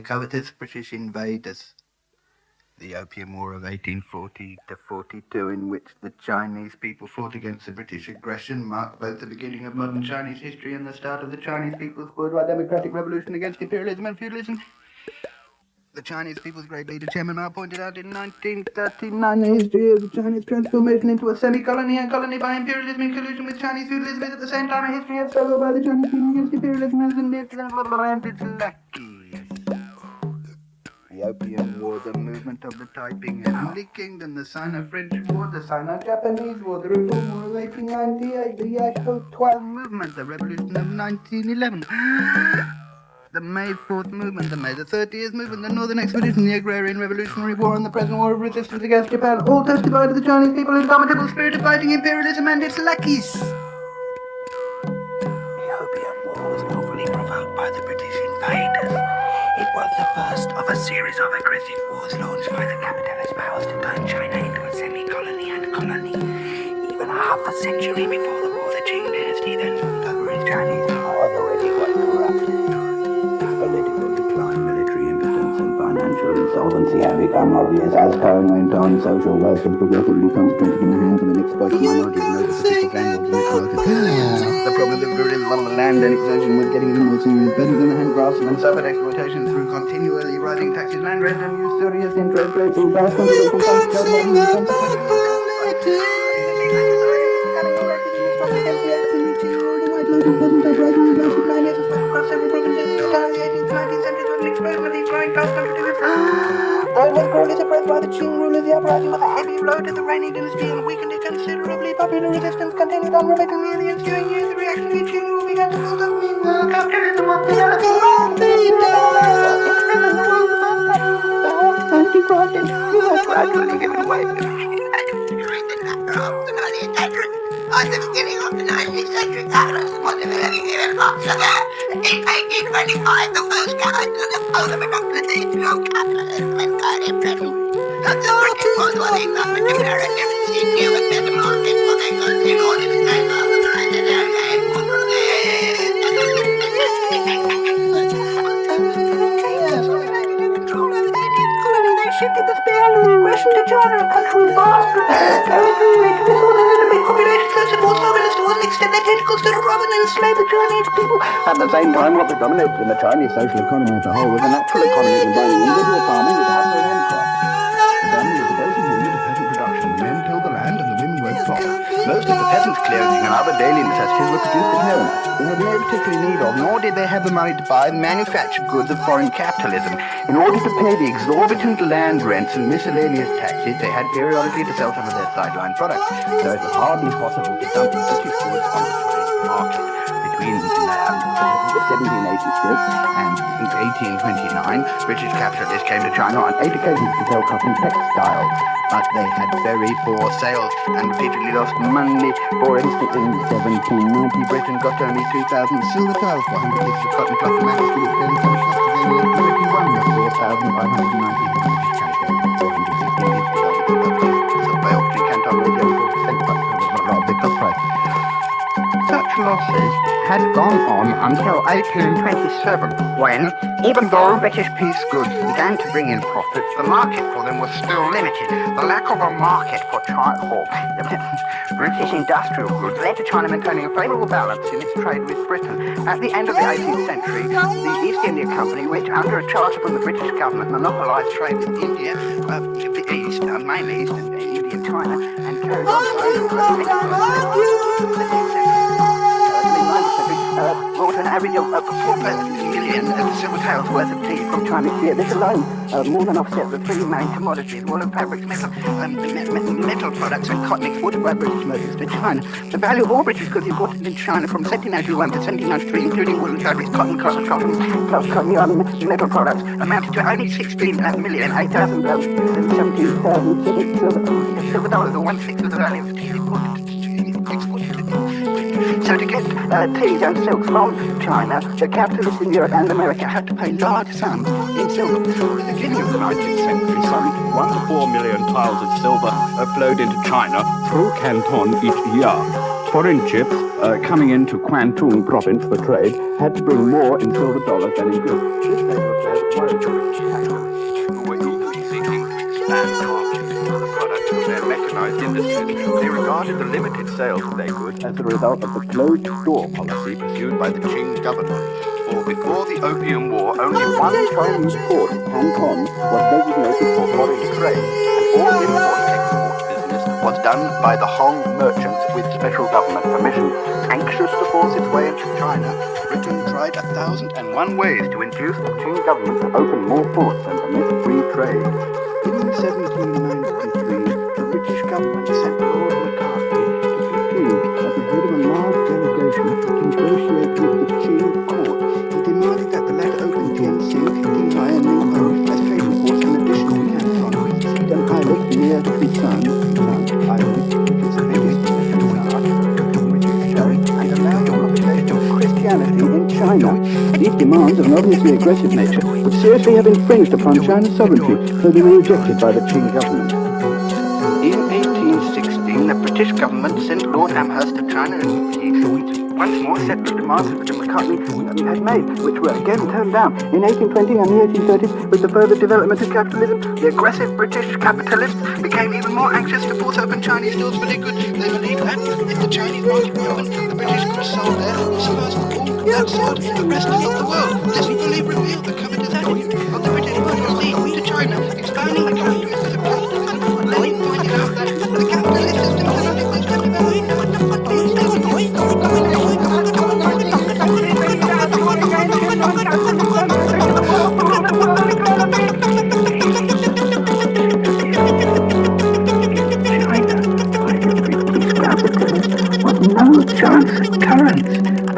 covetous British invaders. The Opium War of 1840 to 42, in which the Chinese people fought against the British aggression, marked both the beginning of modern Chinese history and the start of the Chinese people's worldwide democratic revolution against imperialism and feudalism. The Chinese people's great leader Chairman Mao pointed out in 1939 the history of the Chinese transformation into a semi-colony and colony by imperialism in collusion with Chinese feudalism is at the same time a history of struggle by the Chinese people against imperialism and its lackeys. The Opium War, the movement of the Taiping Heavenly Kingdom, the Sino-French War, the Sino-Japanese War, the Reform War of 1898, the Yasho 12 movement, the Revolution of 1911, the May 4th movement, the May the 30th movement, the Northern Expedition, the Agrarian Revolutionary War, and the present war of resistance against Japan all testify to the Chinese people's indomitable spirit of fighting imperialism and its lackeys. The Opium War was lawfully provoked by the British invaders. It was the first of a series of aggressive wars launched by the capitalist powers to turn China into a semi-colony and colony. Even half a century before the war, the Qing dynasty then ruled over its Chinese powers already was corrupted. Political decline, military impotence, and financial insolvency had become obvious as time went on. Social wealth was progressively concentrated in the hands of an exploited minority of noble sophisticated landlords. The problem of the land annexation was getting even more serious, better than the hand grasp and suffered exploitation through continually rising taxes, land rent, and usurious interest rates, and vast Though it was greatly suppressed by the Qing rulers, the uprising was a heavy blow to the reigning dynasty and weakened it considerably. Popular resistance continued unremittingly in the ensuing years. The reactionary Qing rule began to build up. Meanwhile, capitalism was developing. Gradually given way to at the beginning of the 19th century, capitalism was developing even faster. In 1825, the first character of the polar productivity of capitalism occurred in Britain. The British was winning the comparative new and better market for their goods in order to take over the rest of their game. They shifted the spare of aggression to China and controlled vast territory. This was an enemy population so support Soviets to an extent their tentacles to rob and enslave the Chinese people. At the same time, what predominated in the Chinese social economy as a whole was a natural economy combining individual farming with household handcraft. The family was supposed to move to peasant production. The men tilled the land and the women worked crop. Most of the peasants' clothing and other daily necessities were produced at home. They had no particular need of, nor did they have the money to buy the manufactured goods of foreign capitalism. In order to pay the exorbitant land rents and miscellaneous taxes, they had periodically to sell some of their sideline products, so it was hardly possible to dump British goods on the trade market. Between 1786 and 1829, British capitalists came to China on 8 occasions to sell cotton textiles, but they had very poor sales and repeatedly lost money. For instance, in 1790, Britain got only 3,000 silver tiles for 100 litres of cotton cloth, and managed to return some shops to gain 31 of 4,590 British calico, 416 litres of by auction Canton radio of the cost price. Such losses had gone on until 1827, when, even though British peace goods began to bring in profits, the market for them was still limited. The lack of a market for British industrial goods led to China maintaining a favourable balance in its trade with Britain. At the end of the 18th century, the East India Company, which under a charter from the British government monopolised trade with India, the East, mainly East and India and China, and carried on brought an average of 4 million silver taels worth of tea from China each year. This alone more than offset the 3 main commodities: woolen fabrics, metal products, and cotton exported by British merchants to China. The value of all British goods imported into China from 1791 to 1793, including woolen fabrics, cotton, metal products, amounted to only 16,817,000 silver dollars, or 1/6 of the value of tea exported to So to get teas and silks from China, the capitalists in Europe and America had to pay large sums in silver. At the beginning of the 19th century, some 1 to 4 million tiles of silver flowed into China through Canton each year. Foreign ships coming into Kwantung province for trade had to bring more in silver dollars than in goods. This state of affairs worried the British capitalists, who were eagerly seeking to expand markets for the products of their mechanized industries. They regarded the limited sales of their goods as a result of the closed-door policy pursued by the Qing government. For before the Opium War, only one Chinese port, Canton, was designated for foreign trade, and all import-export business was done by the Hong merchants with special government permission. Anxious to force its way into China, Britain tried 1,001 ways to induce the Qing government to open more ports and permit free trade. In 1793, the British government sent Lord Macartney to Peking at the head of a large delegation to negotiate with the Qing court. He demanded that the latter open Tianjin, Qinghai and Ningpo as trading ports in addition to Canton, seed an islet near the Busan Island, which is the biggest British shell, and allow the propagation of Christianity in China. These demands of an obviously aggressive nature would seriously have infringed upon China's sovereignty, so they were rejected by the Qing government. In 1816, the British government sent Lord Amherst to China and he once more set the demands which Macartney had made, which were again turned down. In 1820 and the 1830s, with the further development of capitalism, the aggressive British capitalists became even more anxious to force open Chinese doors for their goods. They believed that if the Chinese market were open, the British could sell there or suppose all that sold the rest of the world. This fully revealed the covetous attitude of the British bourgeoisie to China, expanding the characteristics of capitalism. Lenin pointed out that the capitalist system cannot exist and no chance of currents.